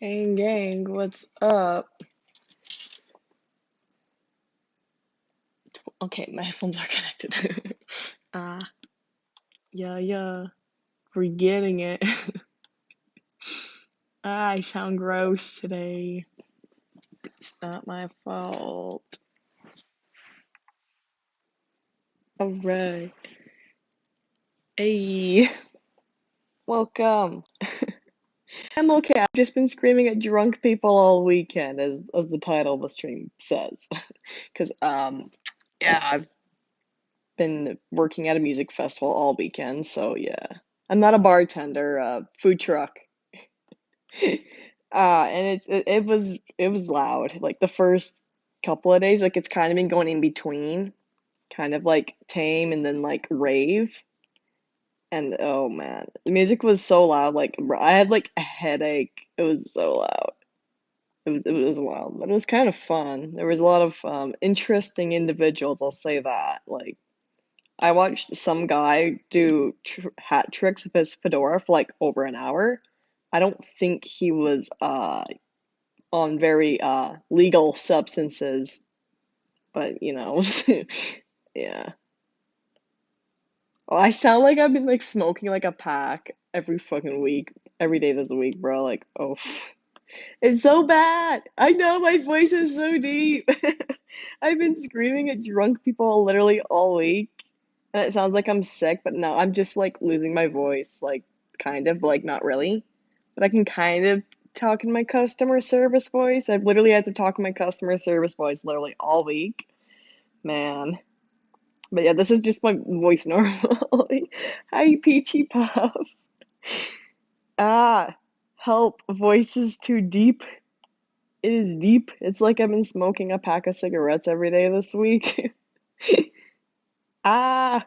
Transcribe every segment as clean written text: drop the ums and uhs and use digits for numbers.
Gang, what's up? Okay, my headphones are connected. Ah, yeah, we're getting it. I sound gross today. It's not my fault. Alright. Hey, welcome. I'm okay. I've just been screaming at drunk people all weekend, as the title of the stream says. Because, yeah, I've been working at a music festival all weekend, so yeah. I'm not a bartender, food truck. And it was loud. Like the first couple of days, like it's kind of been going in between, kind of like tame and then like rave. And oh man, the music was so loud. Like I had like a headache. It was so loud. It was wild, but it was kind of fun. There was a lot of interesting individuals. I'll say that. Like I watched some guy do hat tricks with his fedora for like over an hour. I don't think he was on very legal substances, but yeah. Well, I sound like I've been like smoking like a pack every fucking week, every day this week, bro. Like, oh, it's so bad. I know my voice is so deep. I've been screaming at drunk people literally all week, and it sounds like I'm sick, but no, I'm just like losing my voice, like kind of, but like not really. But I can kind of talk in my customer service voice. I've literally had to talk in my customer service voice literally all week. Man. But yeah, this is just my voice normally. Hi, Peachy Puff. Ah, help. Voice is too deep. It is deep. It's like I've been smoking a pack of cigarettes every day this week. Ah,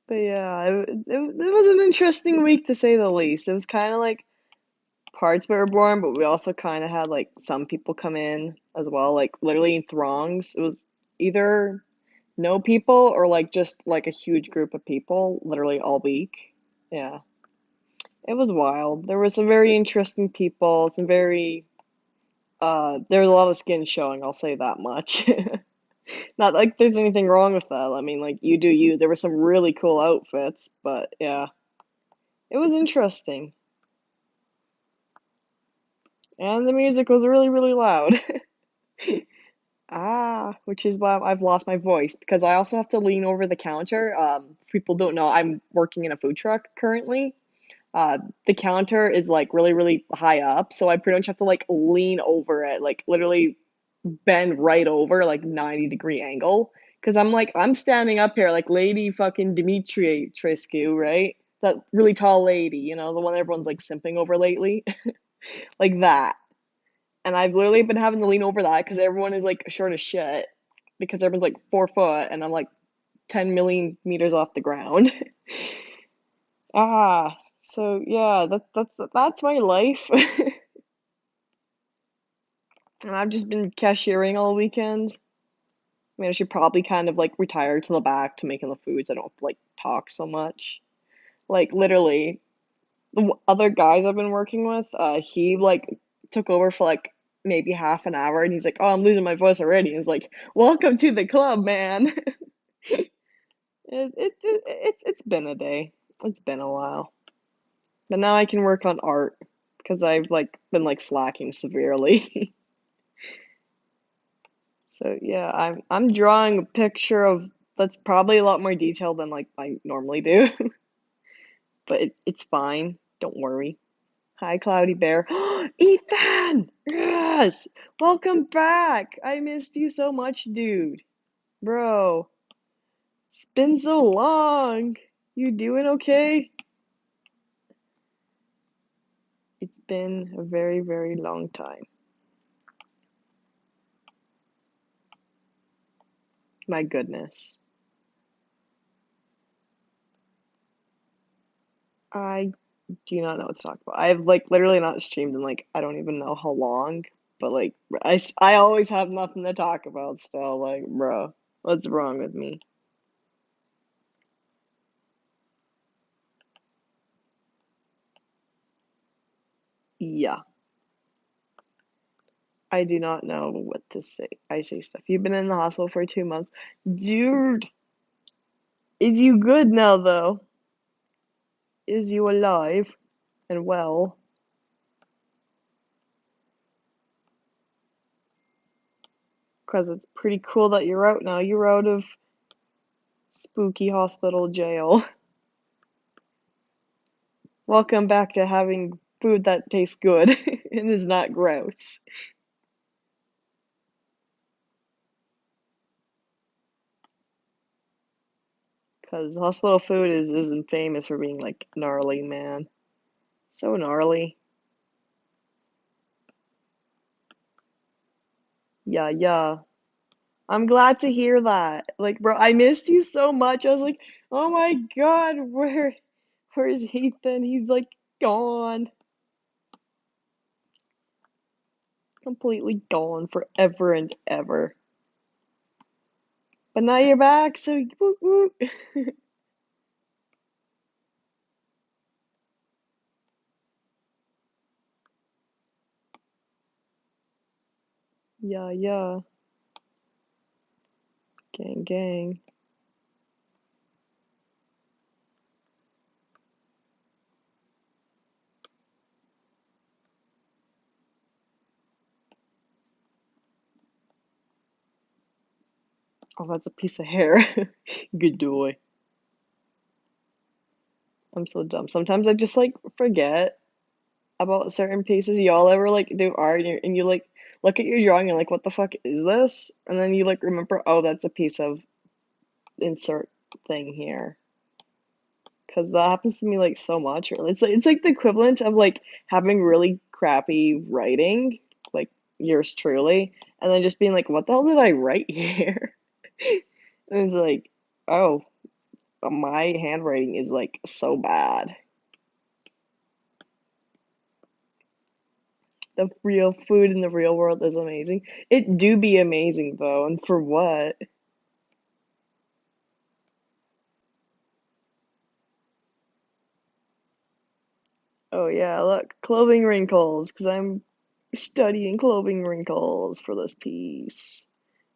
but yeah, it was an interesting week to say the least. It was kind of like parts were born, but we also kind of had like some people come in as well, like literally in throngs. It was either no people or like just like a huge group of people literally all week. Yeah, it was wild. There were some very interesting people, some very there was a lot of skin showing, I'll say that much. Not like there's anything wrong with that. I mean, like you do you. There were some really cool outfits, but yeah, it was interesting. And the music was really, really loud. Which is why I've lost my voice because I also have to lean over the counter. People don't know I'm working in a food truck currently. The counter is like really, really high up, so I pretty much have to like lean over it, like literally bend right over, like 90-degree angle. Because I'm standing up here like Lady fucking Dimitri Triscu, right? That really tall lady, the one everyone's like simping over lately, like that. And I've literally been having to lean over that because everyone is like short as shit because everyone's like 4 foot and I'm like 10 million meters off the ground. So yeah, that's my life. And I've just been cashiering all weekend. I mean, I should probably kind of like retire to the back to making the foods. I don't have to like talk so much. Like literally, the other guys I've been working with, he like took over for like maybe half an hour, and he's like, "Oh, I'm losing my voice already." And he's like, "Welcome to the club, man." It's been a day. It's been a while, but now I can work on art because I've like been like slacking severely. So yeah, I'm drawing a picture of that's probably a lot more detailed than like I normally do, but it's fine. Don't worry. Hi, Cloudy Bear. Ethan! Yes! Welcome back! I missed you so much, dude. Bro, it's been so long. You doing okay? It's been a very, very long time. My goodness. I do not know what to talk about. I've like literally not streamed in like I don't even know how long, but like I always have nothing to talk about still. Like, bro, what's wrong with me? Yeah, I do not know what to say. I say stuff. You've been in the hospital for 2 months. Dude, is you good now though? Is you alive and well? Because it's pretty cool that you're out now. You're out of spooky hospital jail. Welcome back to having food that tastes good and is not gross. Because hospital food isn't famous for being like gnarly, man. So gnarly. Yeah, yeah. I'm glad to hear that. Like, bro, I missed you so much. I was like, oh my God, where's Ethan? He's like gone. Completely gone forever and ever. But now you're back, so whoop, whoop. Yeah, yeah. Gang, gang. Oh, that's a piece of hair. Good boy. I'm so dumb. Sometimes I just like forget about certain pieces. Y'all ever like do art and you like look at your drawing and like, what the fuck is this? And then you like remember, oh, that's a piece of insert thing here. Because that happens to me like so much. Or it's like the equivalent of like having really crappy writing, like yours truly, and then just being like, what the hell did I write here? And it's like, oh, my handwriting is like so bad. The real food in the real world is amazing. It do be amazing though, and for what? Oh yeah, look, clothing wrinkles, because I'm studying clothing wrinkles for this piece,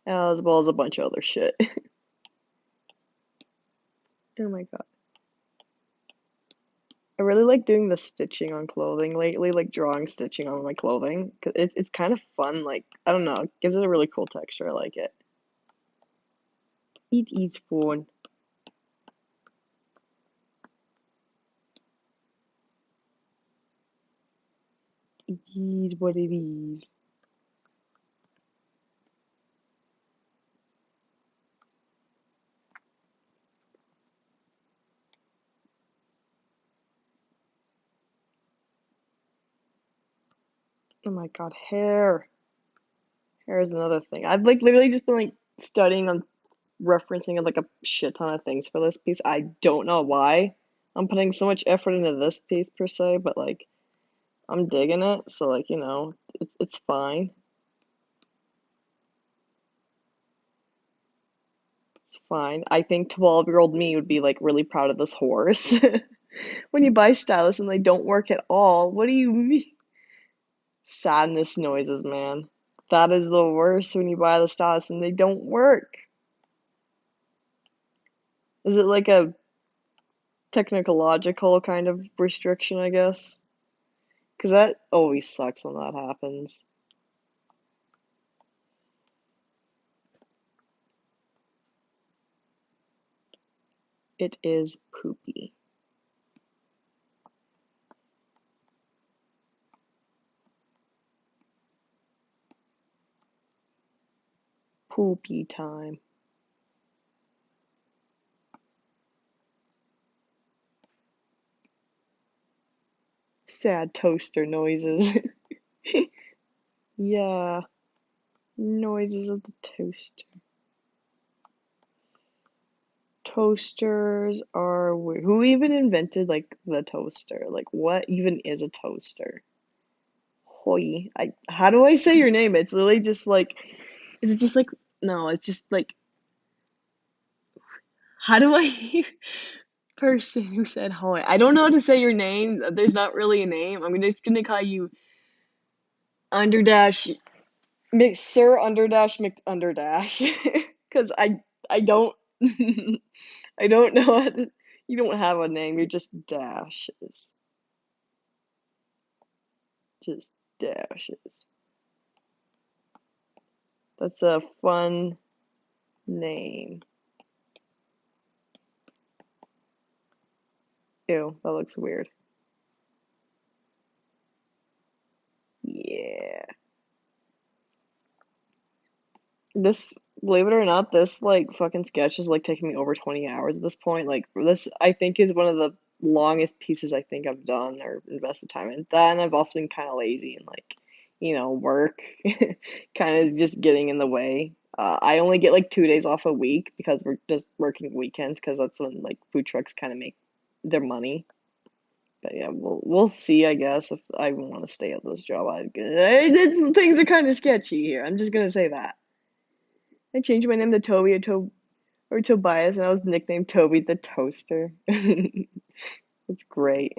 as well as a bunch of other shit. Oh my God. I really like doing the stitching on clothing lately, like drawing stitching on my clothing. 'Cause it's kind of fun, like, I don't know, it gives it a really cool texture. I like it. It is fun. It is what it is. Oh my God, hair. Hair is another thing. I've like literally just been like studying on referencing like a shit ton of things for this piece. I don't know why I'm putting so much effort into this piece per se, but like I'm digging it, so like, it's fine. It's fine. I think 12-year-old me would be like really proud of this horse. When you buy stylists and they don't work at all, what do you mean? Sadness noises, man. That is the worst when you buy the stylists and they don't work. Is it like a technological kind of restriction, I guess? Because that always sucks when that happens. It is poopy. Poopy time. Sad toaster noises. Yeah, noises of the toaster. Toasters are weird. Who even invented like the toaster? Like, what even is a toaster? Hoi. How do I say your name? It's literally just like, is it just like, no, it's just like, how do I person who said hi. I don't know how to say your name. There's not really a name. I'm just gonna call you underdash Sir underdash McUnderdash because I don't I don't know how to, you don't have a name. You're just dashes, just dashes. That's a fun name. Ew, that looks weird. Yeah. This, believe it or not, this like fucking sketch is like taking me over 20 hours at this point. Like this, I think is one of the longest pieces I think I've done or invested time in. Then I've also been kind of lazy and like, work kind of is just getting in the way. I only get like 2 days off a week because we're just working weekends because that's when like food trucks kind of make their money. But yeah, we'll see. I guess if I want to stay at this job, things are kind of sketchy here. I'm just gonna say that. I changed my name to Toby or Tobias, and I was nicknamed Toby the Toaster. It's great.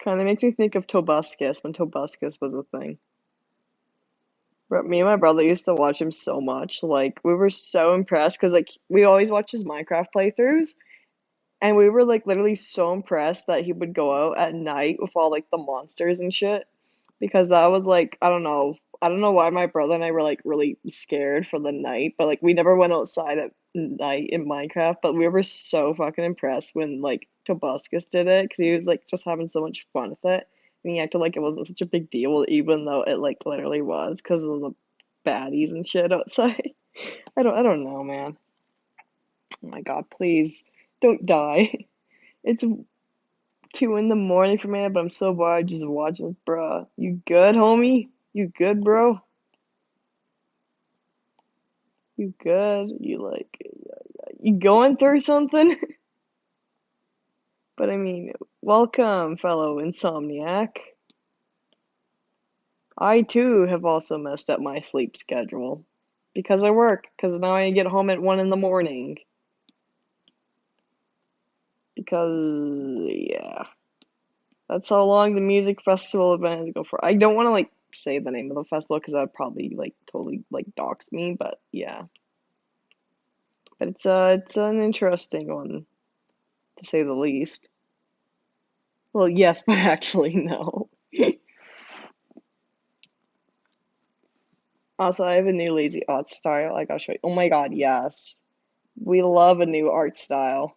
Kind of makes me think of Tobuscus when Tobuscus was a thing. But me and my brother used to watch him so much. Like we were so impressed because like we always watch his Minecraft playthroughs, and we were like literally so impressed that he would go out at night with all like the monsters and shit. Because that was like, I don't know. I don't know why my brother and I were like really scared for the night, but like we never went outside at night in Minecraft, but we were so fucking impressed when like Tobuscus did it because he was like just having so much fun with it. And he acted like it wasn't such a big deal, even though it like literally was because of the baddies and shit outside. I don't know, man. Oh my God, please don't die. It's 2 in the morning for me, but I'm so bored just watching this, bruh. You good, homie? You good, bro? You good? You going through something? But I mean, welcome, fellow insomniac. I too have also messed up my sleep schedule because I work, because now I get home at 1 in the morning. Because, yeah, that's how long the music festival event go for. I don't want to like say the name of the festival because that'd probably like totally like dox me, but yeah. But it's an interesting one to say the least. Well, yes, but actually no. Also, I have a new lazy art style I gotta show you. Oh my God, yes. We love a new art style.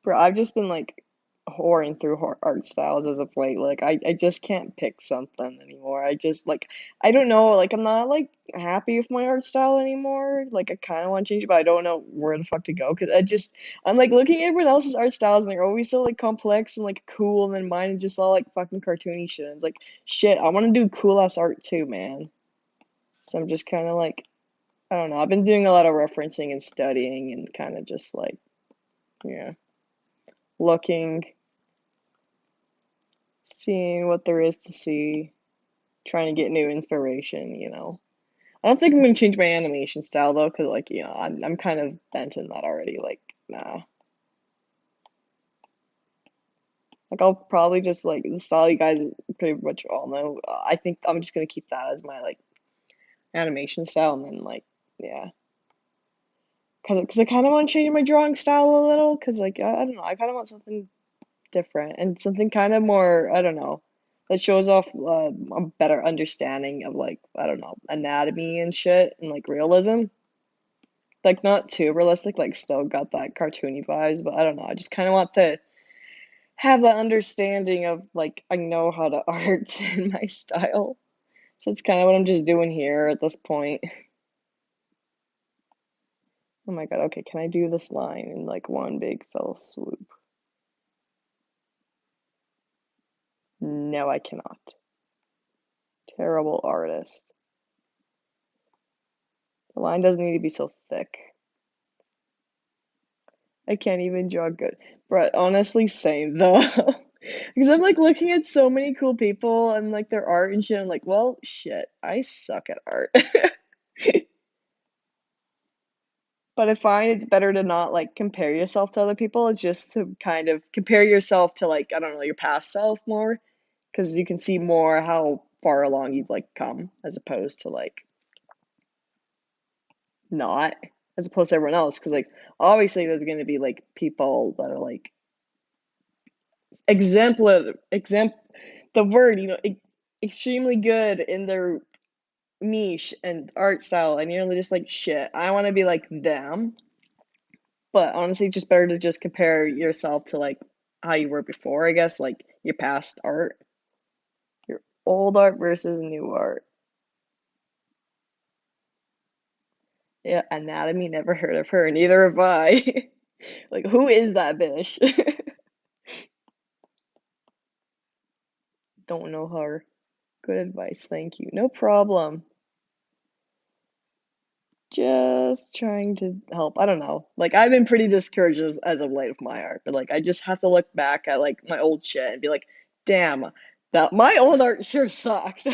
Bro, I've just been like whoring through art styles as of late. Like I just can't pick something anymore. I just like I don't know, like I'm not like happy with my art style anymore. Like I kind of want to change it, but I don't know where the fuck to go because I'm like looking at everyone else's art styles and they're always so like complex and like cool, and then mine is just all like fucking cartoony shit. It's like shit, I want to do cool ass art too, man. So I'm just kind of like I don't know. I've been doing a lot of referencing and studying and kind of just like yeah, looking, seeing what there is to see, trying to get new inspiration. I don't think I'm gonna change my animation style though, because like, I'm kind of bent in that already. Like, nah. Like I'll probably just like the style you guys pretty much all know. I think I'm just gonna keep that as my like animation style, and then like, yeah. Cause I kind of want to change my drawing style a little, cause like I don't know, I kind of want something different and something kind of more, I don't know, that shows off a better understanding of like, I don't know, anatomy and shit and like realism. Like not too realistic, like still got that cartoony vibes, but I don't know. I just kind of want to have that understanding of like I know how to art in my style. So it's kind of what I'm just doing here at this point. Oh my God, okay, can I do this line in like one big fell swoop? No, I cannot. Terrible artist. The line doesn't need to be so thick. I can't even draw good. But honestly, same though. Because I'm like looking at so many cool people and like their art and shit. I'm like, well, shit, I suck at art. But I find it's better to not like compare yourself to other people. It's just to kind of compare yourself to like, I don't know, your past self more. Because you can see more how far along you've like come as opposed to like not, as opposed to everyone else. Because like obviously there's going to be like people that are like the word, extremely good in their niche and art style, and you're just like, shit, I want to be like them. But honestly, just better to just compare yourself to like how you were before, I guess, like your past art, your old art versus new art. Yeah, anatomy, never heard of her, neither have I. Like, who is that bitch? Don't know her. Good advice, thank you. No problem. Just trying to help. I don't know. Like I've been pretty discouraged as of late with my art, but like I just have to look back at like my old shit and be like, damn, that my old art sure sucked.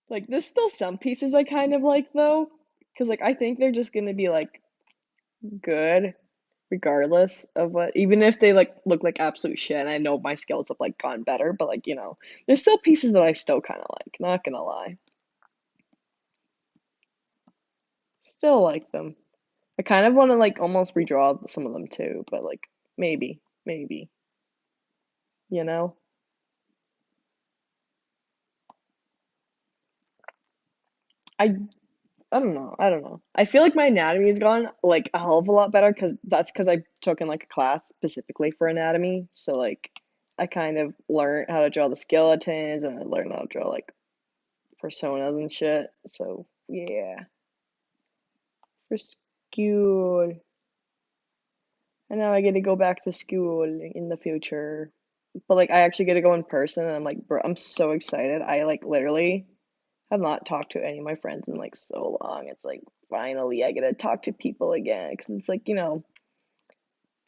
Like there's still some pieces I kind of like though, because like I think they're just gonna be like good regardless of what, even if they like look like absolute shit. And I know my skills have like gone better, but like there's still pieces that I still kind of like. Not gonna lie, still like them. I kind of want to like almost redraw some of them too, but like maybe, you know? I I don't know. I don't know. I feel like my anatomy has gone like a hell of a lot better because I took in like a class specifically for anatomy. So like I kind of learned how to draw the skeletons and I learned how to draw like personas and shit. So yeah, for school. And now I get to go back to school in the future. But like I actually get to go in person and I'm like, bro, I'm so excited. I like literally have not talked to any of my friends in like so long. It's like finally I get to talk to people again because it's like, the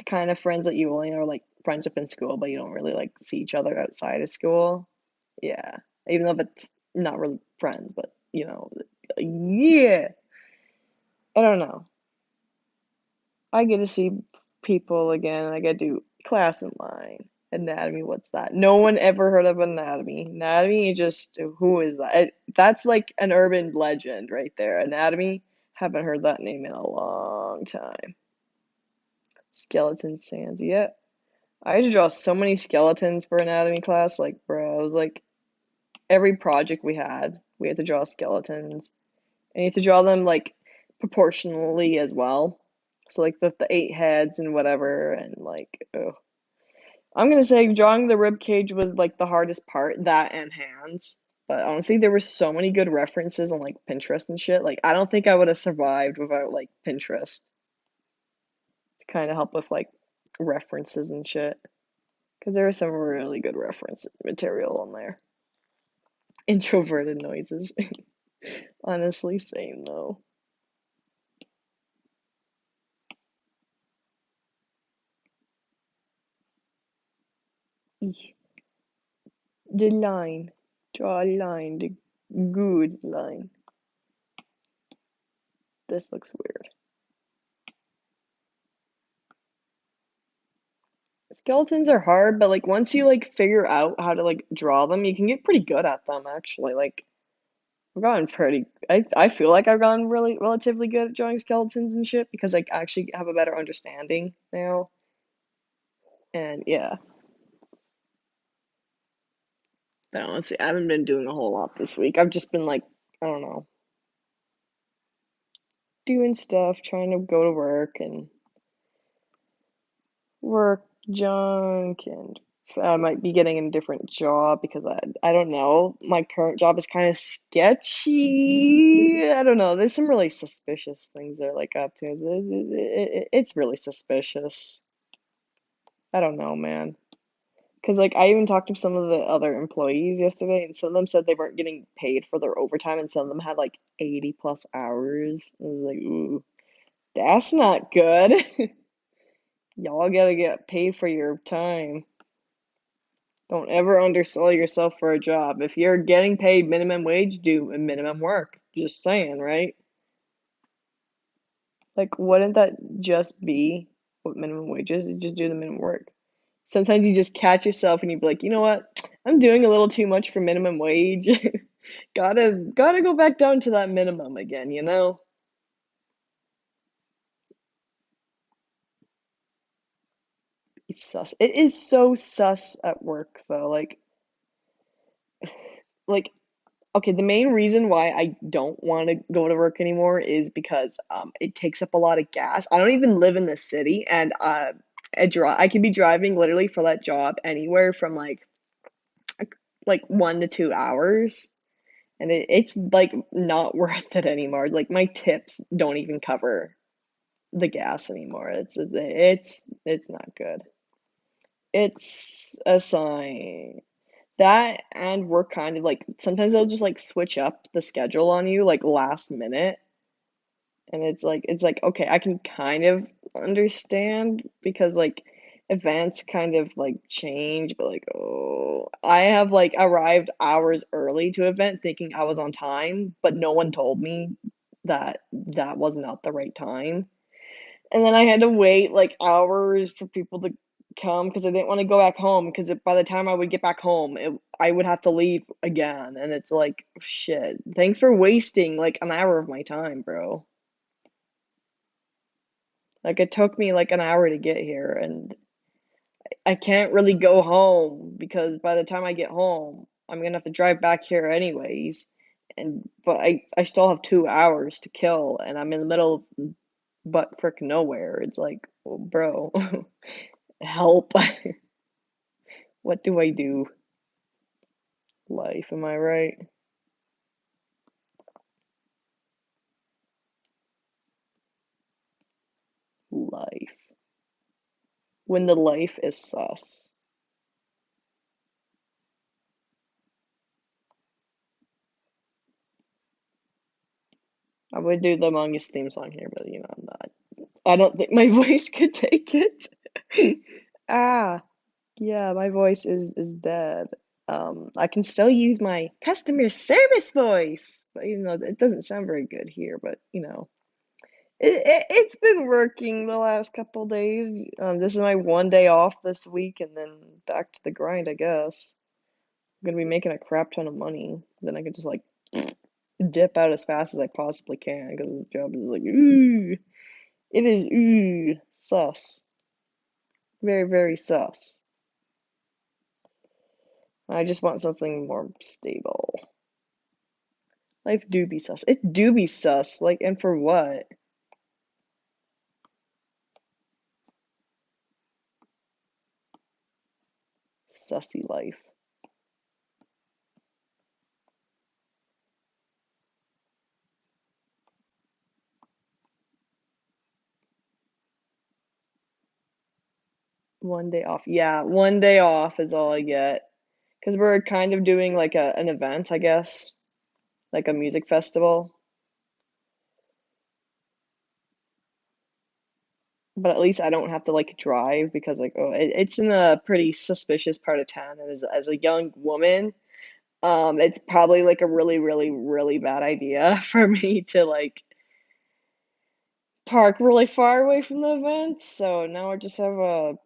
kind of friends that you only know like friendship in school, but you don't really like see each other outside of school. Yeah. Even though it's not really friends, but yeah. I don't know. I get to see people again and I get to do class in line. Anatomy, what's that? No one ever heard of anatomy. Anatomy, just who is that? That's like an urban legend right there. Anatomy, haven't heard that name in a long time. Skeleton sands, yeah. I had to draw so many skeletons for anatomy class. Like, bro, it was like every project we had to draw skeletons. And you have to draw them like proportionally as well. So like the eight heads and whatever, and like, oh. I'm gonna say drawing the rib cage was like the hardest part, that and hands. But honestly, there were so many good references on like Pinterest and shit. Like I don't think I would have survived without like Pinterest to kind of help with like references and shit. Because there was some really good reference material on there. Introverted noises. Honestly, same though. Eeh. The line. Draw a line. The good line. This looks weird. Skeletons are hard, but like once you like figure out how to like draw them, you can get pretty good at them actually. Like I've gotten pretty I feel like I've gotten really relatively good at drawing skeletons and shit because like, I actually have a better understanding now. And yeah. But honestly, I haven't been doing a whole lot this week. I've just been like, I don't know, doing stuff, trying to go to work and work junk, and I might be getting a different job because I don't know. My current job is kind of sketchy. I don't know. There's some really suspicious things they're like up to. It's really suspicious. I don't know, man. Because like I even talked to some of the other employees yesterday, and some of them said they weren't getting paid for their overtime, and some of them had like 80 plus hours. I was like, ooh, that's not good. Y'all gotta get paid for your time. Don't ever undersell yourself for a job. If you're getting paid minimum wage, do a minimum work. Just saying, right? Like, wouldn't that just be what minimum wage is? You just do the minimum work. Sometimes you just catch yourself and you be like, you know what? I'm doing a little too much for minimum wage. Gotta go back down to that minimum again, you know? It's sus. It is so sus at work though. Like okay, the main reason why I don't want to go to work anymore is because it takes up a lot of gas. I don't even live in the city, and I could be driving literally for that job anywhere from like 1 to 2 hours, and it's like not worth it anymore. Like my tips don't even cover the gas anymore. It's not good. It's a sign. That and we're kind of like sometimes they'll just like switch up the schedule on you like last minute, and it's like okay, I can kind of understand because like events kind of like change, but like oh, I have like arrived hours early to event thinking I was on time, but no one told me that that was not the right time. And then I had to wait like hours for people to come because I didn't want to go back home because by the time I would get back home, I would have to leave again. And it's like, shit, thanks for wasting like an hour of my time, bro. Like it took me like an hour to get here and I can't really go home because by the time I get home, I'm gonna have to drive back here anyways. And but I still have 2 hours to kill and I'm in the middle of butt frick nowhere. It's like, well, bro, help. What do I do? Life, am I right? Life. When the life is sus. I would do the longest theme song here, but you know, I'm not. I don't think my voice could take it. Ah, yeah, my voice is dead. I can still use my customer service voice, but even though it doesn't sound very good here, but you know, it's been working the last couple days. This is my 1 day off this week, and then back to the grind, I guess. I'm gonna be making a crap ton of money. Then I can just like dip out as fast as I possibly can because this job is like, ooh, it is ooh, sus. Very, very sus. I just want something more stable. Life do be sus. It do be sus. Like, and for what? Sussy life. 1 day off. Yeah, 1 day off is all I get. Because we're kind of doing like an event, I guess, like a music festival. But at least I don't have to like drive because like oh it's in a pretty suspicious part of town and as a young woman it's probably like a really really really bad idea for me to like park really far away from the event. So now I just have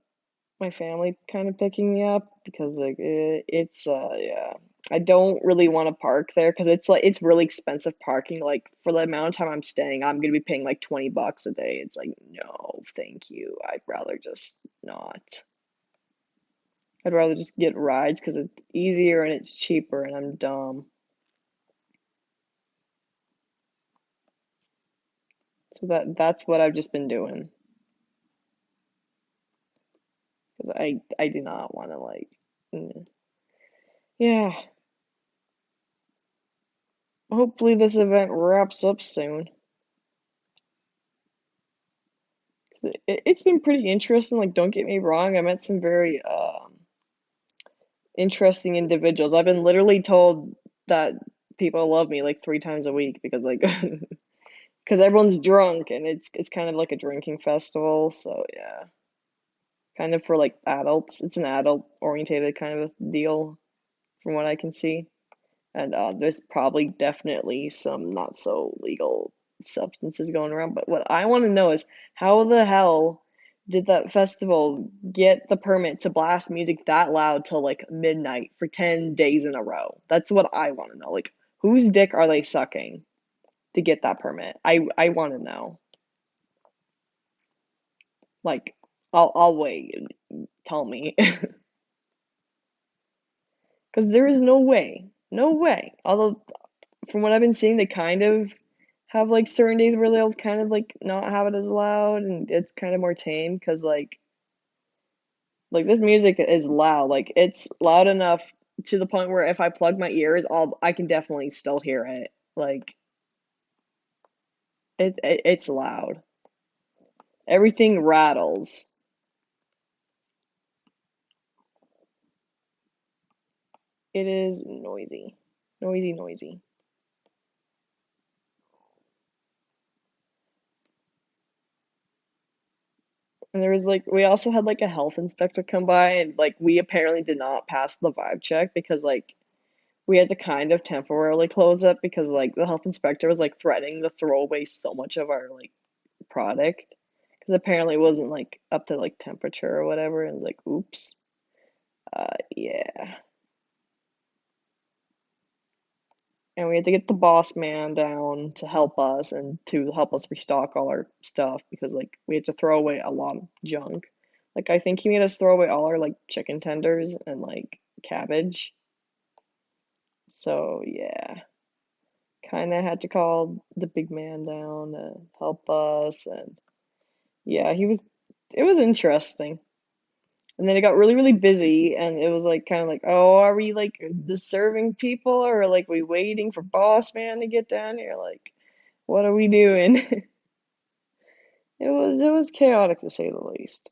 my family kind of picking me up because like it's yeah. I don't really want to park there because it's like it's really expensive parking. Like for the amount of time I'm staying, I'm gonna be paying like $20 a day. It's like no, thank you. I'd rather just not. I'd rather just get rides because it's easier and it's cheaper and I'm dumb. So that's what I've just been doing because I do not want to like yeah. Hopefully this event wraps up soon. 'Cause it's been pretty interesting. Like don't get me wrong, I met some very interesting individuals. I've been literally told that people love me like 3 times a week because like because everyone's drunk and it's kind of like a drinking festival. So yeah. kind of for like adults. It's an adult orientated kind of a deal from what I can see. And there's probably definitely some not so legal substances going around. But what I want to know is how the hell did that festival get the permit to blast music that loud till like midnight for 10 days in a row? That's what I want to know. Like, whose dick are they sucking to get that permit? I want to know. Like, I'll wait. Tell me. Because there is no way. No way. Although from what I've been seeing, they kind of have like certain days where they'll kind of like not have it as loud and it's kind of more tame because like this music is loud. Like it's loud enough to the point where if I plug my ears, I can definitely still hear it. Like it's loud. Everything rattles. It is noisy. Noisy, noisy. And there was like we also had like a health inspector come by and like we apparently did not pass the vibe check because like we had to kind of temporarily close it because like the health inspector was like threatening to throw away so much of our like product because apparently it wasn't like up to like temperature or whatever and like oops. Yeah. And we had to get the boss man down to help us and to help us restock all our stuff because like we had to throw away a lot of junk. Like I think he made us throw away all our like chicken tenders and like cabbage. So yeah, kind of had to call the big man down to help us and yeah, it was interesting. And then it got really, really busy and it was like kind of like, oh, are we like the serving people or like we waiting for boss man to get down here? Like, what are we doing? It was chaotic to say the least.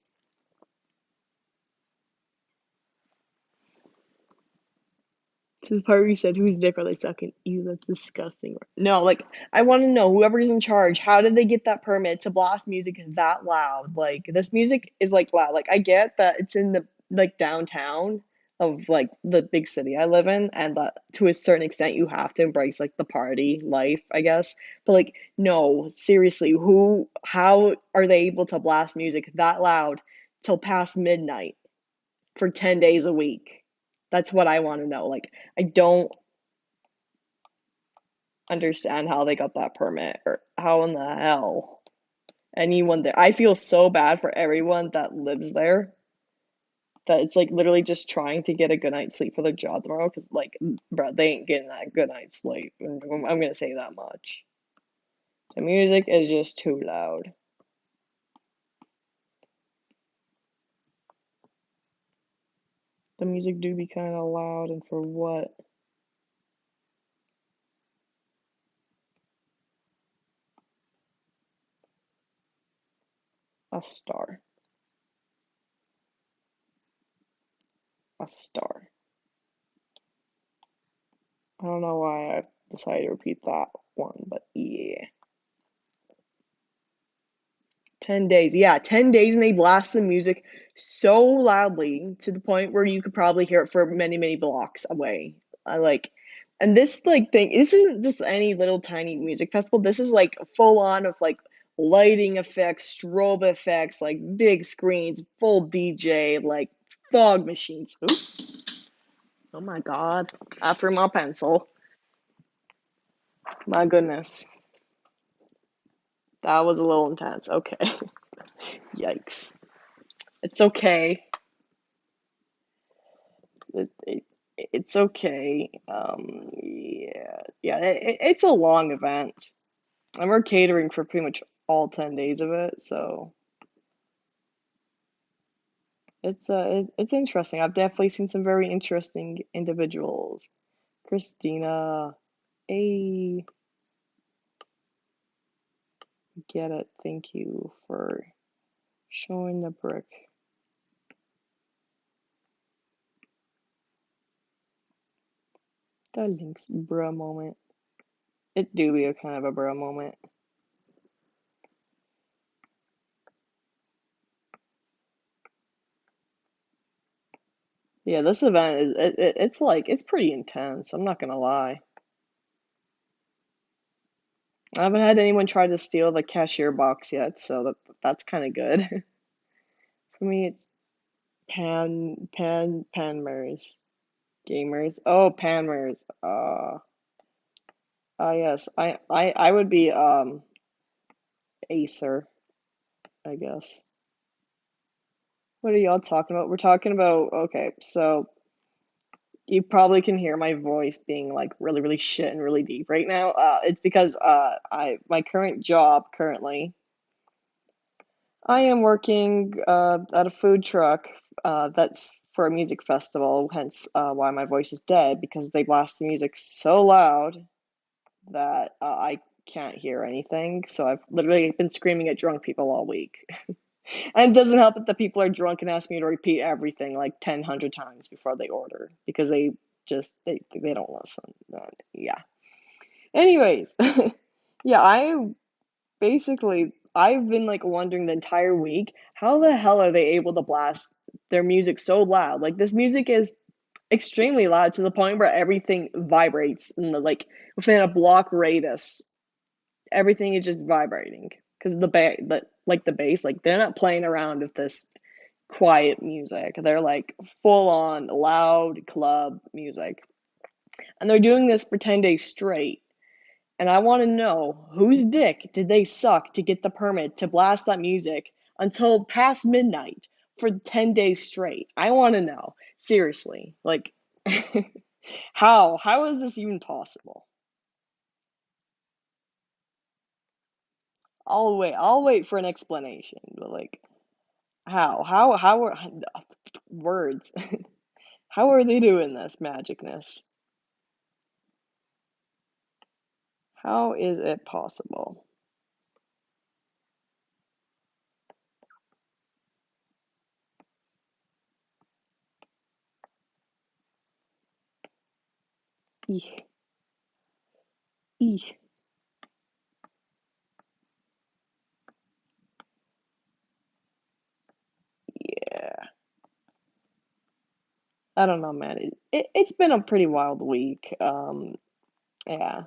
To the part where you said, whose dick are they sucking? Ew, that's disgusting. No, like, I want to know whoever's in charge, how did they get that permit to blast music that loud? Like, this music is like loud. Like, I get that it's in the like downtown of like the big city I live in, and that to a certain extent you have to embrace like the party life, I guess. But like, no, seriously, how are they able to blast music that loud till past midnight for 10 days a week? That's what I want to know. Like, I don't understand how they got that permit or how in the hell anyone there. I feel so bad for everyone that lives there that it's like literally just trying to get a good night's sleep for their job tomorrow because, like, bro, they ain't getting that good night's sleep. I'm gonna say that much. The music is just too loud. The music do be kind of loud, and for what? A star. A star. I don't know why I decided to repeat that one, but yeah. 10 days. Yeah, 10 days and they blast the music so loudly to the point where you could probably hear it for many, many blocks away. I like and this like thing, this isn't just any little tiny music festival. This is like full on of like lighting effects, strobe effects, like big screens, full DJ, like fog machines. Ooh, oh my God. I threw my pencil. My goodness. That was a little intense. Okay. Yikes. It's okay. It, it's okay. Yeah. It's a long event, and we're catering for pretty much all 10 days of it. So it's interesting. I've definitely seen some very interesting individuals. Christina, hey, get it. Thank you for showing the brick. That links bruh moment. It do be a kind of a bruh moment. Yeah, this event is it's like it's pretty intense. I'm not gonna lie. I haven't had anyone try to steal the cashier box yet, so that's kind of good. For me, it's panmers, gamers. Oh, panmers. Yes. I would be Acer, I guess. What are y'all talking about? We're talking about okay, so you probably can hear my voice being like really, really shit and really deep right now. It's because I my current job currently, I am working at a food truck that's for a music festival, hence why my voice is dead because they blast the music so loud that I can't hear anything. So I've literally been screaming at drunk people all week. And it doesn't help that the people are drunk and ask me to repeat everything like 100 times before they order because they don't listen. Yeah. Anyways, yeah, I've been like wondering the entire week, how the hell are they able to blast their music so loud? Like this music is extremely loud to the point where everything vibrates in the like within a block radius. Everything is just vibrating because the bass, like they're not playing around with this quiet music. They're like full on loud club music. And they're doing this for 10 days straight. And I want to know whose dick did they suck to get the permit to blast that music until past midnight for 10 days straight? I want to know. Seriously. Like, how? How is this even possible? I'll wait for an explanation. But like, how are words? How are they doing this magicness? How is it possible? Eeh, eeh. Yeah. I don't know, man. It's been a pretty wild week. Yeah.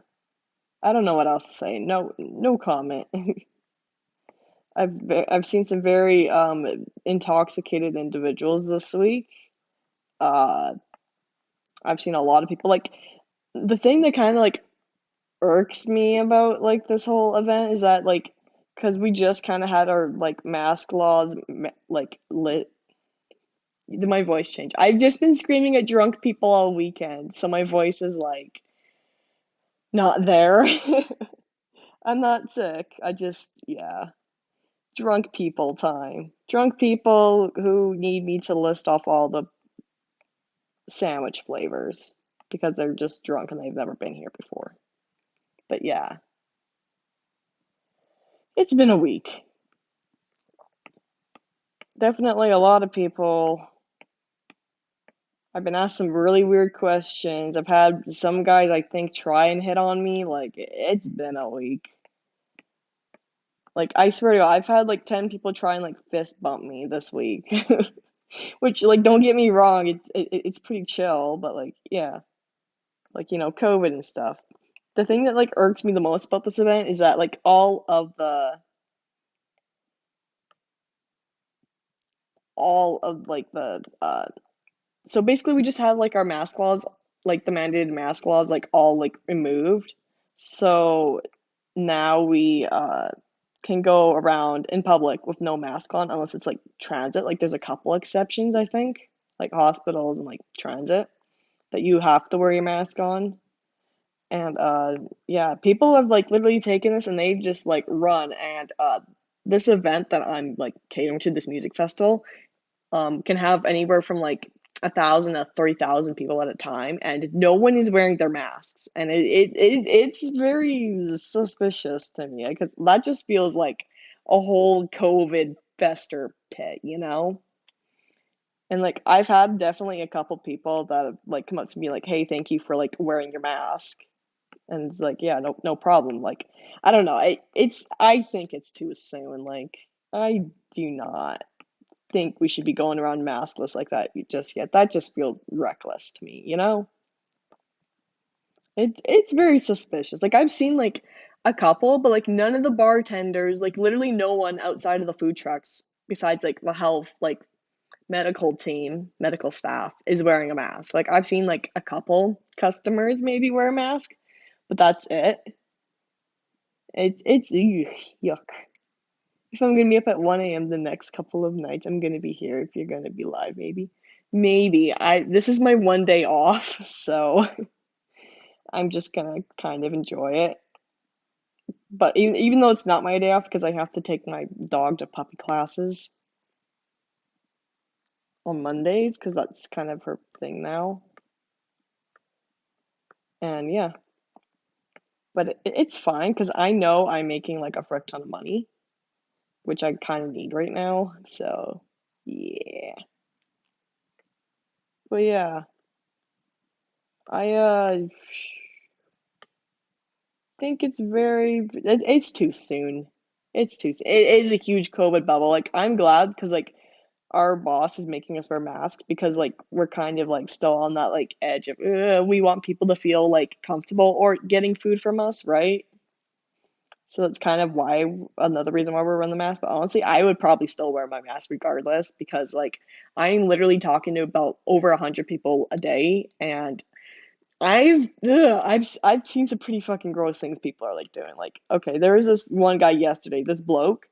I don't know what else to say. No comment. I've seen some very intoxicated individuals this week. Uh, I've seen a lot of people like the thing that kind of like irks me about like this whole event is that like because we just kind of had our like mask laws like lit. My voice changed. I've just been screaming at drunk people all weekend, so my voice is like not there. I'm not sick. I just, yeah, drunk people time. Drunk people who need me to list off all the sandwich flavors because they're just drunk and they've never been here before. But yeah, it's been a week. Definitely a lot of people. I've been asked some really weird questions. I've had some guys I think try and hit on me. Like, it's been a week. Like, I swear to God, I've had like 10 people try and like fist bump me this week. Which, like, don't get me wrong, it's pretty chill, but like, yeah, like, COVID and stuff. The thing that like irks me the most about this event is that like all of like the so basically we just had like our mask laws, like the mandated mask laws, like all like removed. So now we can go around in public with no mask on unless it's like transit. Like there's a couple exceptions, I think, like hospitals and like transit that you have to wear your mask on. And yeah, people have like literally taken this and they've just like run and this event that I'm like catering to, this music festival, can have anywhere from like 1,000 to 3,000 people at a time, and no one is wearing their masks, and it's very suspicious to me because that just feels like a whole COVID fester pit, you know? And like I've had definitely a couple people that have like come up to me like, "Hey, thank you for like wearing your mask." And it's like, yeah, no problem. Like, I don't know. I think it's too soon. Like, I do not. think we should be going around maskless like that just yet. That just feels reckless to me, you know? It's very suspicious. Like I've seen like a couple, but like none of the bartenders, like literally no one outside of the food trucks besides like the health like medical team, medical staff is wearing a mask. Like I've seen like a couple customers maybe wear a mask, but that's it. It's ew, yuck. If I'm gonna be up at 1 a.m. the next couple of nights, I'm gonna be here if you're gonna be live, maybe. Maybe. I this is my 1 day off, so I'm just gonna kind of enjoy it. But even though it's not my day off because I have to take my dog to puppy classes on Mondays because that's kind of her thing now. And yeah, but it's fine because I know I'm making like a frick ton of money, which I kind of need right now. So yeah, but yeah, I think it's too soon. It's too soon. It is a huge COVID bubble. Like I'm glad because like our boss is making us wear masks because like we're kind of like still on that like edge of we want people to feel like comfortable or getting food from us, right? So that's kind of why another reason why we're wearing the mask. But honestly, I would probably still wear my mask regardless because like I'm literally talking to about over 100 people a day, and I've seen some pretty fucking gross things people are like doing. Like, okay, there was this one guy yesterday, this bloke.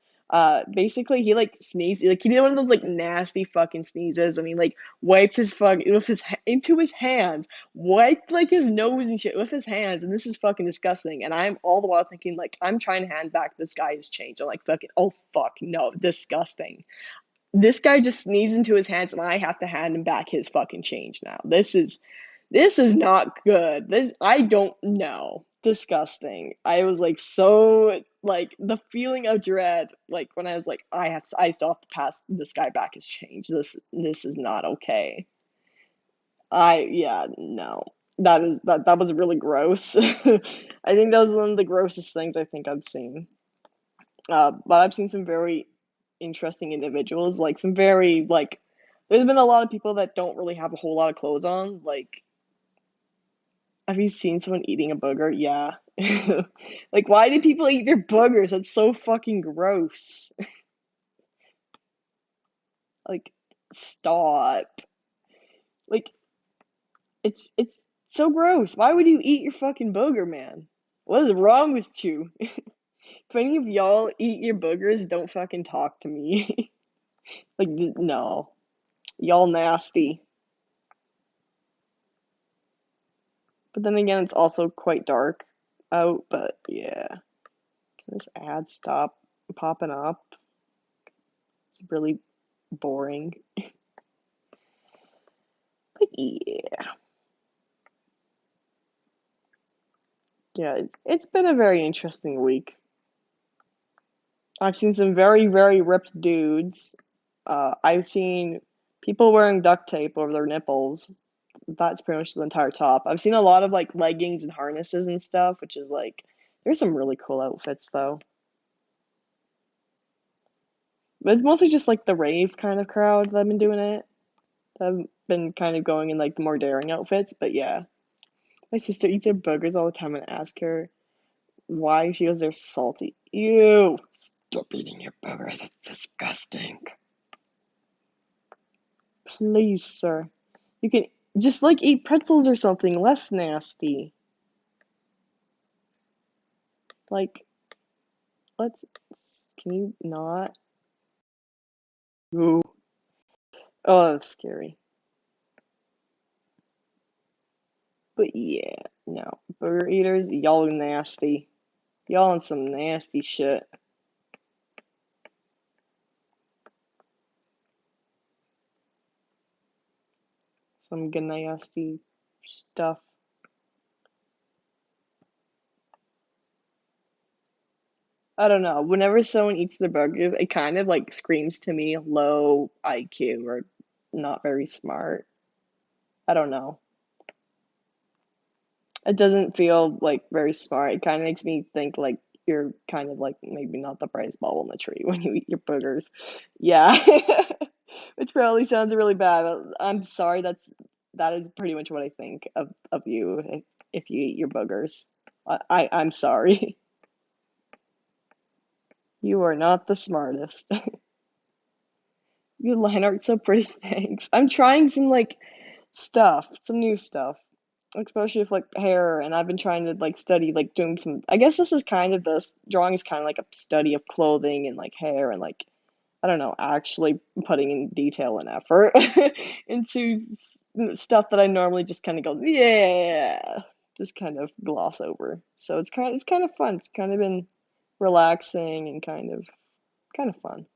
Basically he like sneezed, like he did one of those like nasty fucking sneezes, and he like wiped his fuck with into his hands, wiped like his nose and shit with his hands, and this is fucking disgusting. And I'm all the while thinking like I'm trying to hand back this guy his change. I'm like fucking oh fuck no, disgusting. This guy just sneezed into his hands and I have to hand him back his fucking change now. This is not good. This I don't know. Disgusting. I was like so like the feeling of dread like when I was like I still have to pass this guy back his change. This is not okay. I yeah, no. That was really gross. I think that was one of the grossest things I think I've seen. But I've seen some very interesting individuals, like some very like there's been a lot of people that don't really have a whole lot of clothes on, like have you seen someone eating a booger? Yeah. Like, why do people eat their boogers? That's so fucking gross. Like, stop. Like, it's so gross. Why would you eat your fucking booger, man? What is wrong with you? If any of y'all eat your boogers, don't fucking talk to me. Like, no. Y'all nasty. But then again, it's also quite dark out, but yeah. Can this ad stop popping up? It's really boring. But yeah. Yeah, it's been a very interesting week. I've seen some very, very ripped dudes. I've seen people wearing duct tape over their nipples. That's pretty much the entire top. I've seen a lot of like leggings and harnesses and stuff, which is like, there's some really cool outfits though. But it's mostly just like the rave kind of crowd that have been doing it. I've been kind of going in like the more daring outfits, but yeah. My sister eats her burgers all the time and I ask her why she goes, they're salty. Ew. Stop eating your burgers. It's disgusting. Please, sir. You can just like eat pretzels or something less nasty. Like, let's. Can you not? Ooh. Oh, that's scary. But yeah, no. Burger eaters, y'all nasty. Y'all on some nasty shit. Some nasty stuff. I don't know. Whenever someone eats their burgers, it kind of like screams to me low IQ or not very smart. I don't know. It doesn't feel like very smart. It kind of makes me think like you're kind of like maybe not the brightest bulb in the tree when you eat your burgers. Yeah. Which probably sounds really bad. But I'm sorry. That is pretty much what I think of you if you eat your boogers. I'm sorry. You are not the smartest. Your line art's so pretty. Thanks. I'm trying some like stuff, some new stuff, especially with like hair. And I've been trying to like study like doing some. I guess this is kind of this drawing is kind of like a study of clothing and like hair and like I don't know, actually putting in detail and effort into stuff that I normally just kind of go, yeah, just kind of gloss over. So it's kind of fun. It's kind of been relaxing and kind of fun.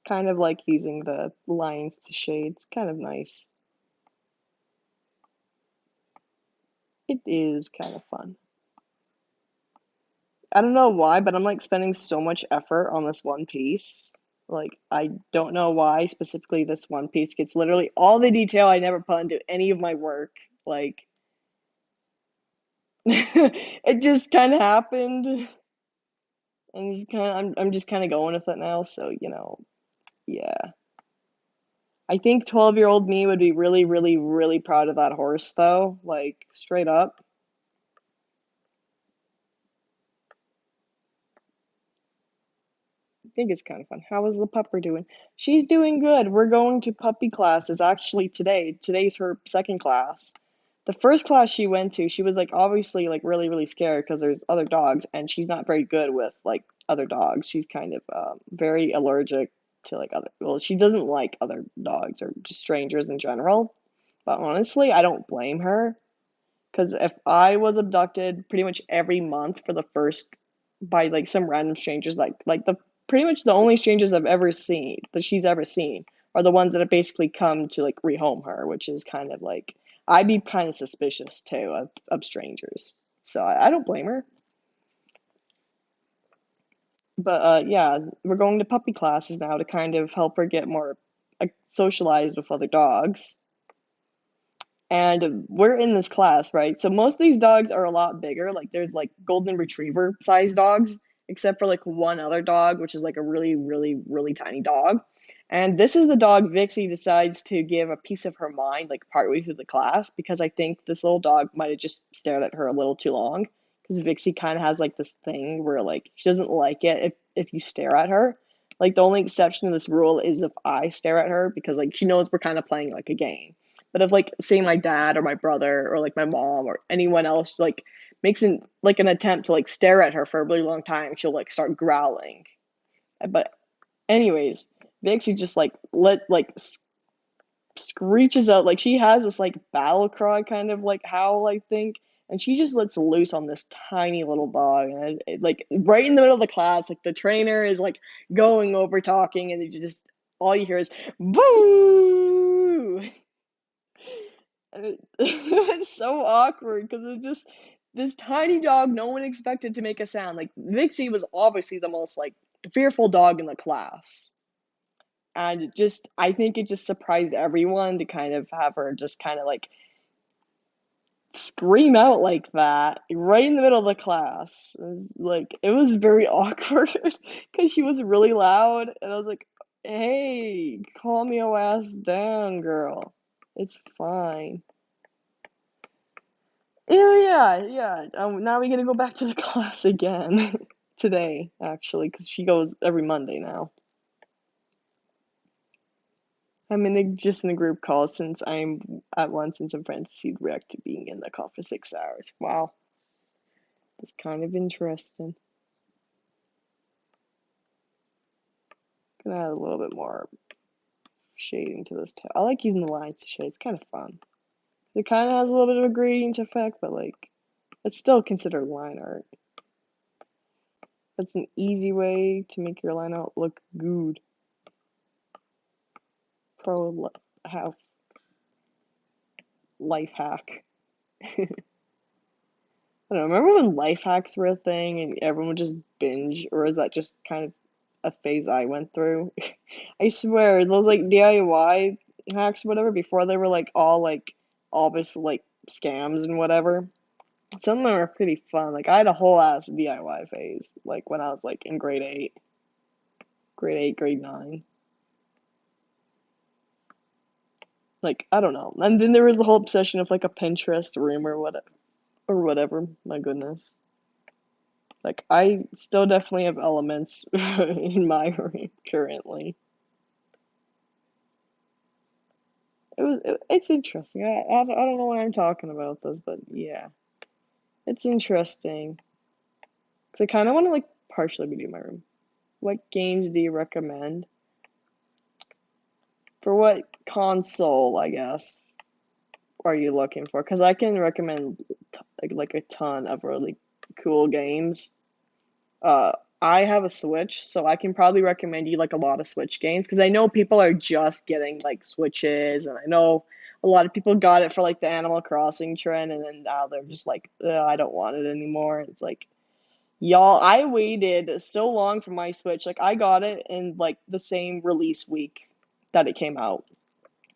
Kind of like using the lines to shade. It's kind of nice. It is kind of fun. I don't know why, but I'm like spending so much effort on this one piece. Like, I don't know why specifically this one piece gets literally all the detail I never put into any of my work. Like, it just kind of happened, and I'm just kind of going with it now. So, yeah. I think 12-year-old me would be really, really, really proud of that horse, though. Like, straight up. I think it's kind of fun. How is the pupper doing? She's doing good. We're going to puppy classes actually today. Today's her second class. The first class she went to, she was like obviously like really, really scared because there's other dogs and she's not very good with like other dogs. She's kind of very allergic to like well, she doesn't like other dogs or just strangers in general. But honestly, I don't blame her because if I was abducted pretty much every month for the first by like some random strangers, like the pretty much the only strangers I've ever seen that she's ever seen are the ones that have basically come to like rehome her, which is kind of like I'd be kind of suspicious too of strangers. So I don't blame her. But yeah, we're going to puppy classes now to kind of help her get more like, socialized with other dogs. And we're in this class, right? So most of these dogs are a lot bigger. Like there's like golden retriever sized dogs, except for like one other dog, which is like a really, really, really tiny dog. And this is the dog Vixie decides to give a piece of her mind like partway through the class because I think this little dog might have just stared at her a little too long. Because Vixie kind of has like this thing where like she doesn't like it if you stare at her. Like the only exception to this rule is if I stare at her because like she knows we're kind of playing like a game. But if like say my dad or my brother or like my mom or anyone else like makes an attempt to like stare at her for a really long time, she'll like start growling. But anyways, Vixie just like screeches out like she has this like battle cry kind of like howl I think, and she just lets loose on this tiny little dog, and like right in the middle of the class, like the trainer is like going over talking, and you just all you hear is boo. And it's so awkward because it's just this tiny dog no one expected to make a sound. Like Vixie was obviously the most like fearful dog in the class. And I think it just surprised everyone to kind of have her just kind of like scream out like that right in the middle of the class. It was very awkward because she was really loud, and I was like, "Hey, calm your ass down, girl. It's fine." Yeah. Now we gotta go back to the class again today, actually, because she goes every Monday now. I'm just in a group call since I'm at once and some friends who'd react to being in the call for 6 hours. Wow, that's kind of interesting. Gonna add a little bit more shading to this. I like using the lines to shade. It's kind of fun. It kind of has a little bit of a gradient effect, but like it's still considered line art. That's an easy way to make your line art look good. Pro have life hack. I don't know. Remember when life hacks were a thing and everyone would just binge, or is that just kind of a phase I went through? I swear, those like DIY hacks, whatever, before they were like all like obvious like scams and whatever. Some of them are pretty fun. Like I had a whole ass DIY phase, like when I was like in grade 9. Like I don't know. And then there was the whole obsession of like a Pinterest room or whatever. My goodness. Like I still definitely have elements in my room currently. It's interesting. I don't know why I'm talking about this, but yeah, it's interesting. 'Cause I kind of want to like partially redo my room. What games do you recommend? For what console, I guess, are you looking for? Because I can recommend like a ton of really cool games. Uh, I have a Switch, so I can probably recommend you like a lot of Switch games because I know people are just getting like Switches, and I know a lot of people got it for like the Animal Crossing trend, and then now they're just like, "Ugh, I don't want it anymore." It's like, y'all, I waited so long for my Switch. Like I got it in like the same release week that it came out.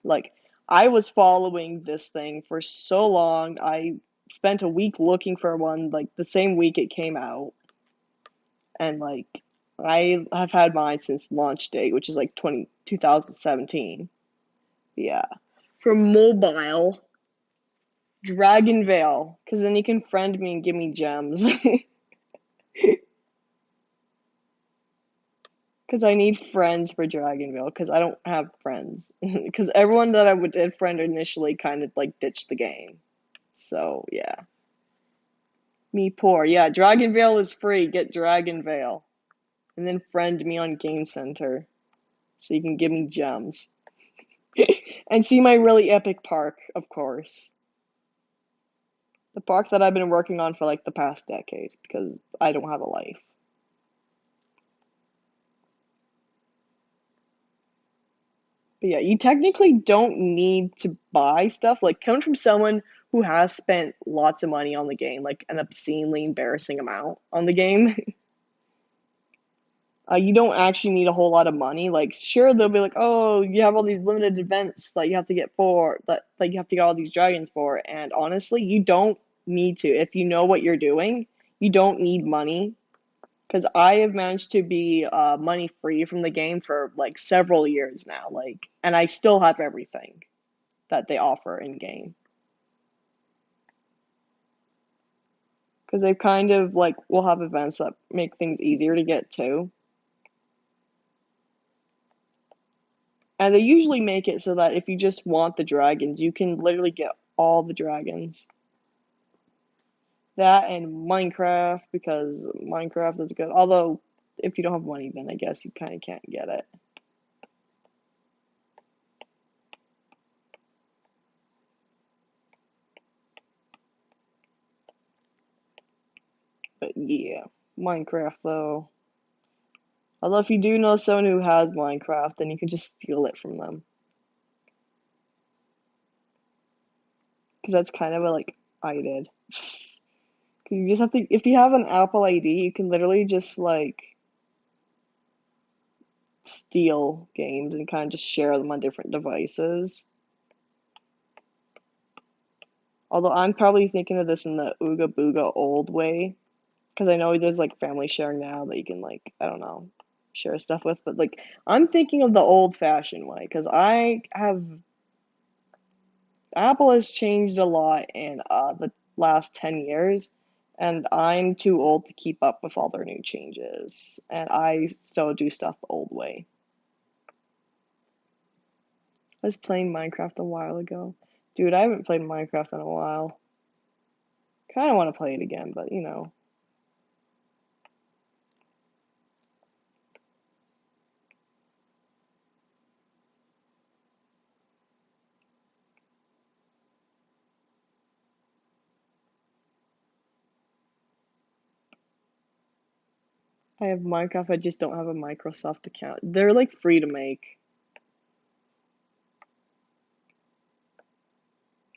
Like I was following this thing for so long. I spent a week looking for one like the same week it came out, and like I have had mine since launch date, which is like 2017. Yeah. From mobile, Dragon Veil, because then you can friend me and give me gems. Because I need friends for Dragon Veil, because I don't have friends. Because everyone that I would did friend initially kind of like ditched the game. So yeah. Me poor. Yeah, Dragon Veil is free. Get Dragon Veil. And then friend me on Game Center so you can give me gems. And see my really epic park, of course. The park that I've been working on for like the past decade because I don't have a life. But yeah, you technically don't need to buy stuff. Like coming from someone who has spent lots of money on the game, like an obscenely embarrassing amount on the game, you don't actually need a whole lot of money. Like, sure, they'll be like, "Oh, you have all these limited events that you have to get for that, like you have to get all these dragons for." And honestly, you don't need to. If you know what you're doing, you don't need money. Because I have managed to be money free from the game for like several years now. Like, and I still have everything that they offer in game. Because they've kind of like will have events that make things easier to get to. And they usually make it so that if you just want the dragons, you can literally get all the dragons. That and Minecraft, because Minecraft is good. Although, if you don't have money, then I guess you kind of can't get it. But yeah, Minecraft though. Although, if you do know someone who has Minecraft, then you can just steal it from them. Because that's kind of what, like, I did. Because you just have to, if you have an Apple ID, you can literally just, like, steal games and kind of just share them on different devices. Although I'm probably thinking of this in the Ooga Booga old way. Because I know there's, like, family sharing now that you can, like, I don't know, share stuff with. But, like, I'm thinking of the old-fashioned way. Because I have Apple has changed a lot in the last 10 years, and I'm too old to keep up with all their new changes. And I still do stuff the old way. I was playing Minecraft a while ago. Dude, I haven't played Minecraft in a while. Kind of want to play it again, but you know. I have Minecraft, I just don't have a Microsoft account. They're like free to make.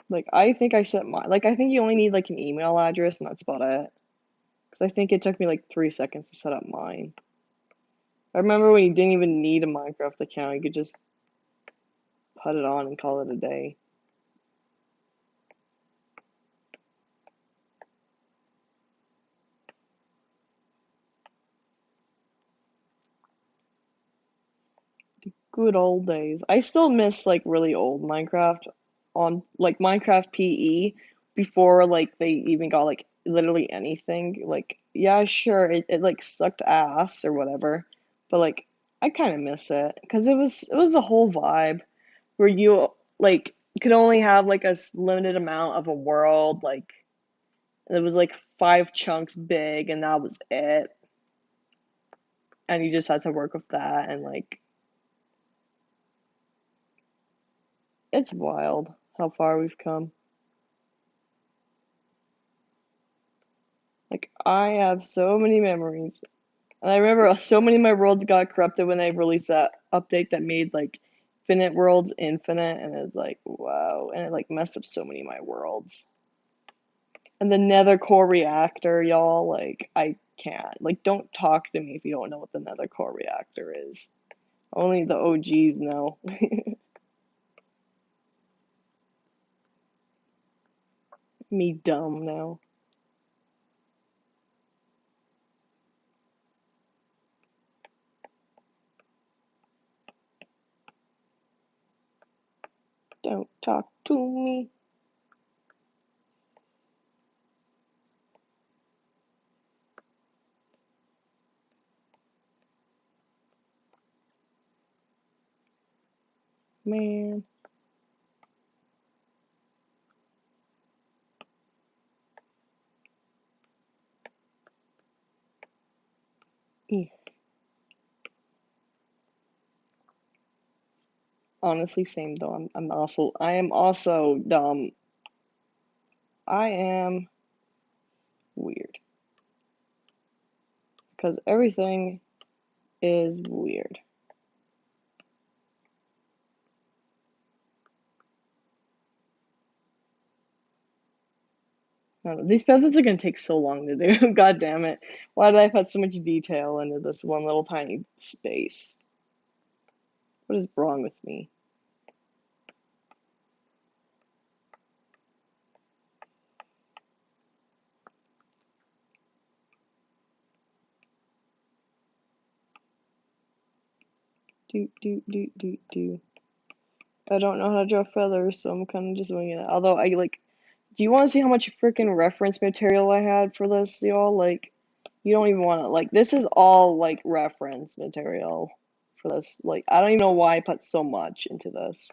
Like I think I set my like I think you only need like an email address and that's about it. Because I think it took me like 3 seconds to set up mine. I remember when you didn't even need a Minecraft account, you could just put it on and call it a day. Good old days. I still miss like really old Minecraft on like Minecraft PE before like they even got like literally anything. Like, yeah, sure, it like sucked ass or whatever, but like I kind of miss it because it was a whole vibe where you like could only have like a limited amount of a world, like it was like 5 chunks big and that was it, and you just had to work with that and like it's wild how far we've come. Like I have so many memories. And I remember so many of my worlds got corrupted when they released that update that made like Infinite Worlds infinite, and it's like wow, and it like messed up so many of my worlds. And the Nether Core reactor, y'all, like I can't. Like don't talk to me if you don't know what the Nether Core reactor is. Only the OGs know. Me dumb now. Don't talk to me. Man. Eh. Honestly, same though. I am also dumb. I am weird because everything is weird. I don't know, these peasants are gonna take so long to do. God damn it. Why did I put so much detail into this one little tiny space? What is wrong with me? Do, do, do, do, do. I don't know how to draw feathers, so I'm kind of just winging it. Although, I like, do you want to see how much freaking reference material I had for this, y'all? Like, you don't even want to, like, this is all, like, reference material for this. Like, I don't even know why I put so much into this.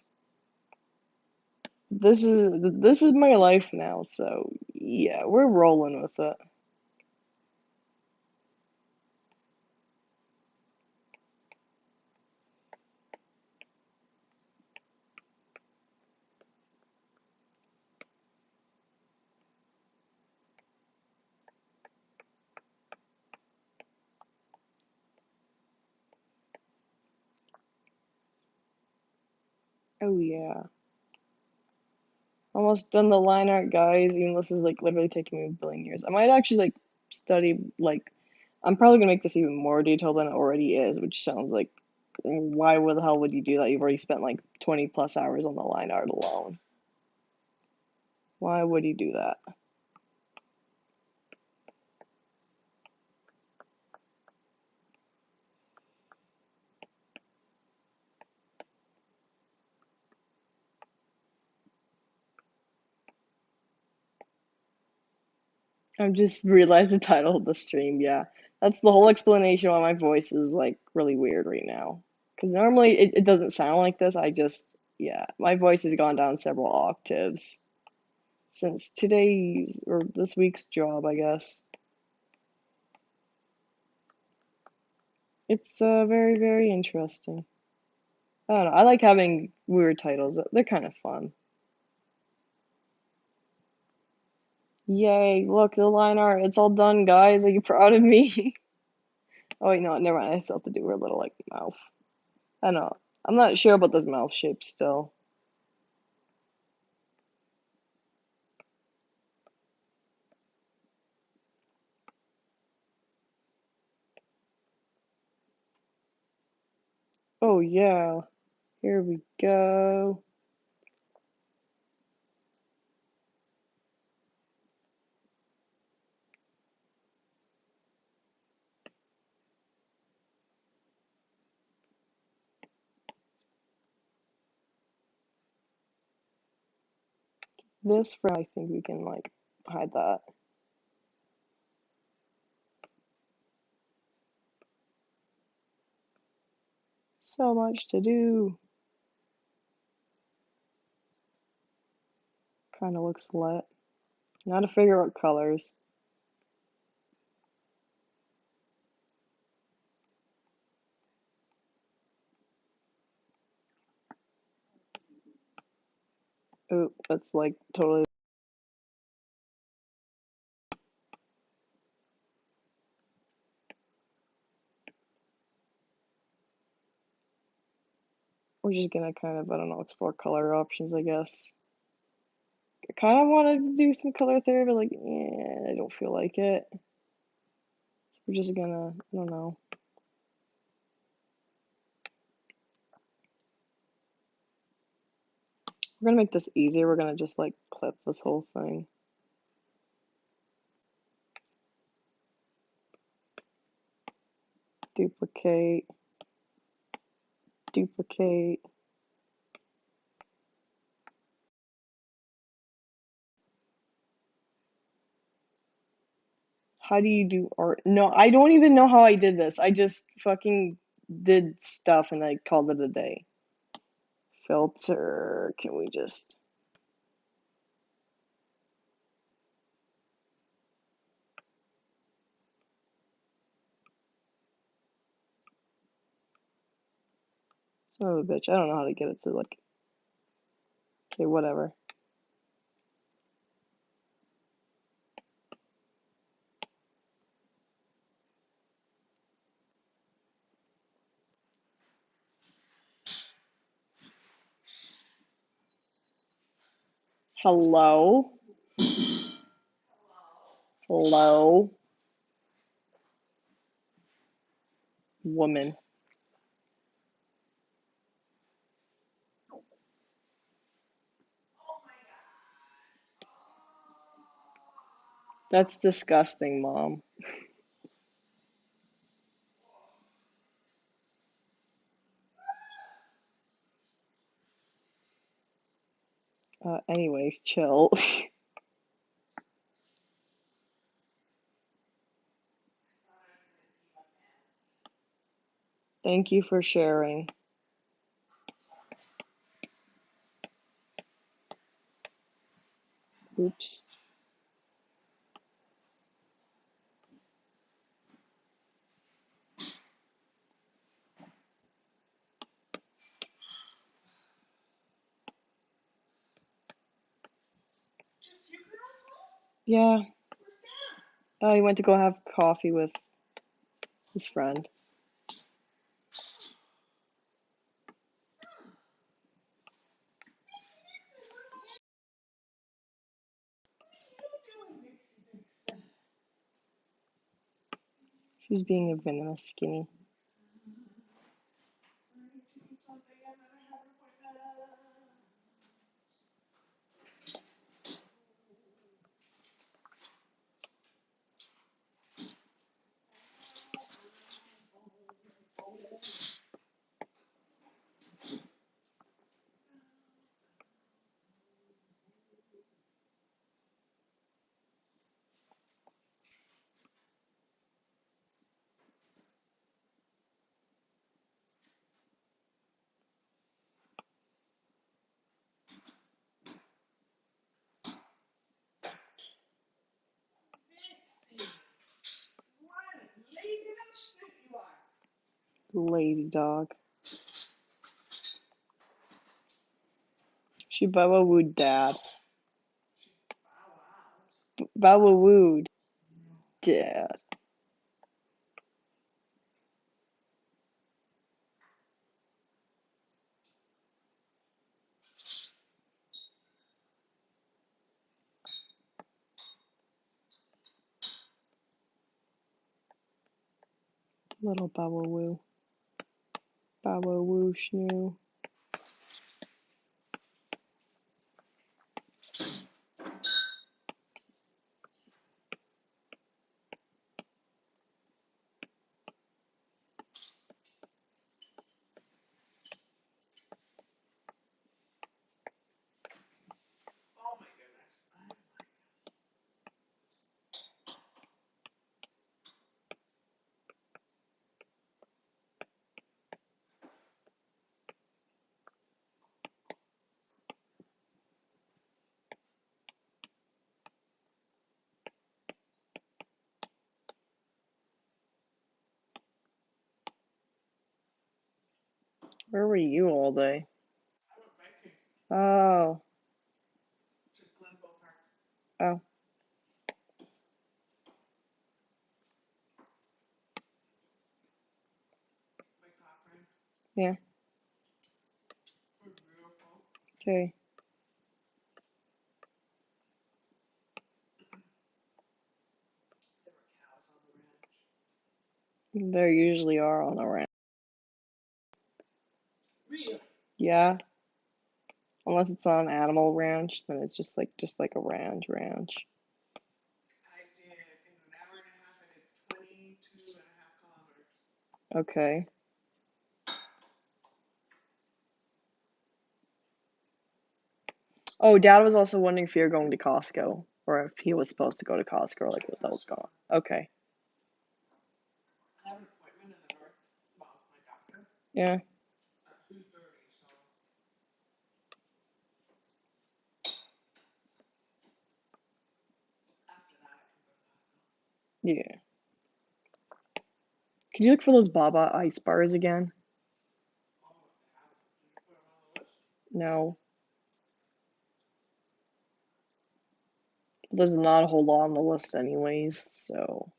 This is my life now, so yeah, we're rolling with it. Oh yeah. Almost done the line art, guys, even though this is like literally taking me a billion years. I might actually like study like I'm probably gonna make this even more detailed than it already is, which sounds like why the hell would you do that? You've already spent like 20 plus hours on the line art alone. Why would you do that? I've just realized the title of the stream, yeah. That's the whole explanation why my voice is like really weird right now. Because normally it doesn't sound like this. Yeah, my voice has gone down several octaves since today's or this week's job, I guess. It's very, very interesting. I don't know. I like having weird titles. They're kind of fun. Yay, look, the line art. It's all done, guys. Are you proud of me? Oh, wait, no, never mind. I still have to do her little, like, mouth. I don't know. I'm not sure about this mouth shape still. Oh, yeah. Here we go. This frame, I think we can like hide that. So much to do. Kind of looks lit. Now to figure out colors. Oop, that's like totally. We're just gonna kind of, I don't know, explore color options, I guess. I kind of want to do some color theory, but like, I don't feel like it. So we're just gonna, I don't know. We're gonna make this easier. We're gonna just like clip this whole thing. Duplicate. Duplicate. How do you do art? No, I don't even know how I did this. I just fucking did stuff and I called it a day. Filter. Can we just. Son of a bitch. I don't know how to get it to like. Okay, whatever. Hello? Hello? Woman. That's disgusting, Mom. Anyways, chill. Thank you for sharing. Oops. Yeah. Oh, he went to go have coffee with his friend. She's being a venomous skinny. Lazy dog. She Baba wooed dad. Baba wooed dad. Little Baba woo. Baba woo schnoo. Where were you all day? Oh. Oh. Yeah. Okay. There usually are on a ranch. Yeah. Unless it's on an animal ranch, then it's just like a ranch. Okay. Oh, Dad was also wondering if you're going to Costco, or if he was supposed to go to Costco, or like if that was gone. Okay. Yeah. Yeah. Can you look for those Baba ice bars again? No. There's not a whole lot on the list anyways, so.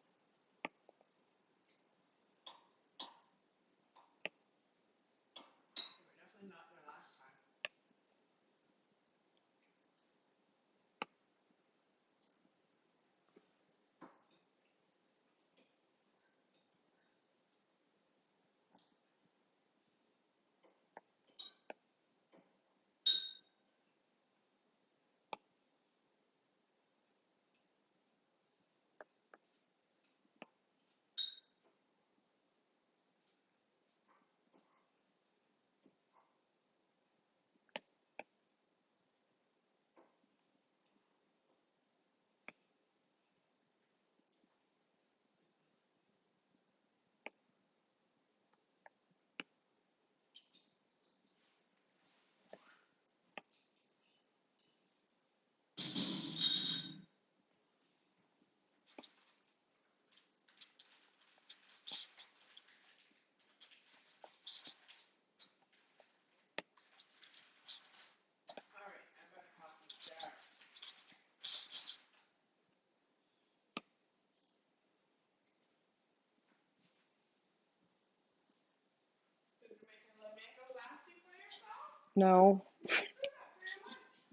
No.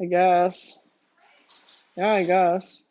I guess. Yeah, I guess.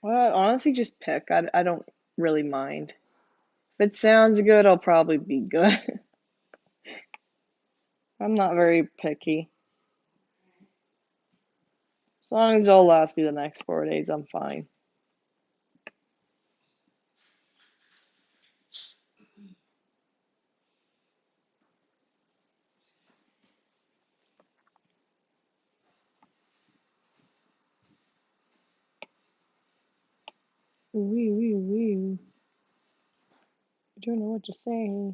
Well, honestly, just pick. I don't really mind. If it sounds good, I'll probably be good. I'm not very picky. As long as it'll last me the next 4 days, I'm fine. Wee wee wee. I don't know what to say.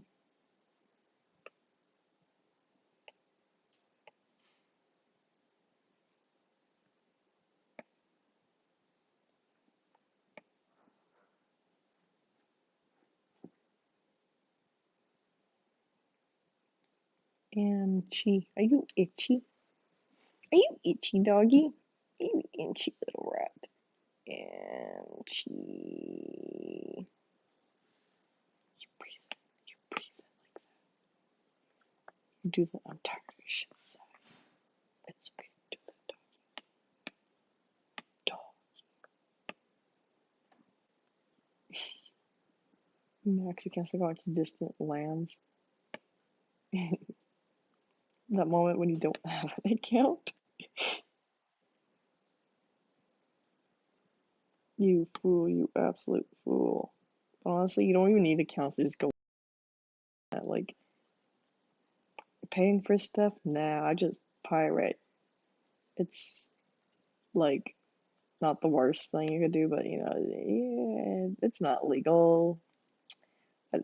And chi. Are you itchy? Are you itchy, doggy? Are you itchy little rat? And chi. You breathe. You breathe. You do that. I'm tired of your shit side. It's okay. Do that, dog. Mexicans are going to distant lands. That moment when you don't have an account. You fool, you absolute fool. Honestly, you don't even need accounts to just go at like paying for stuff. Nah, I just pirate. It's like not the worst thing you could do, but yeah, it's not legal.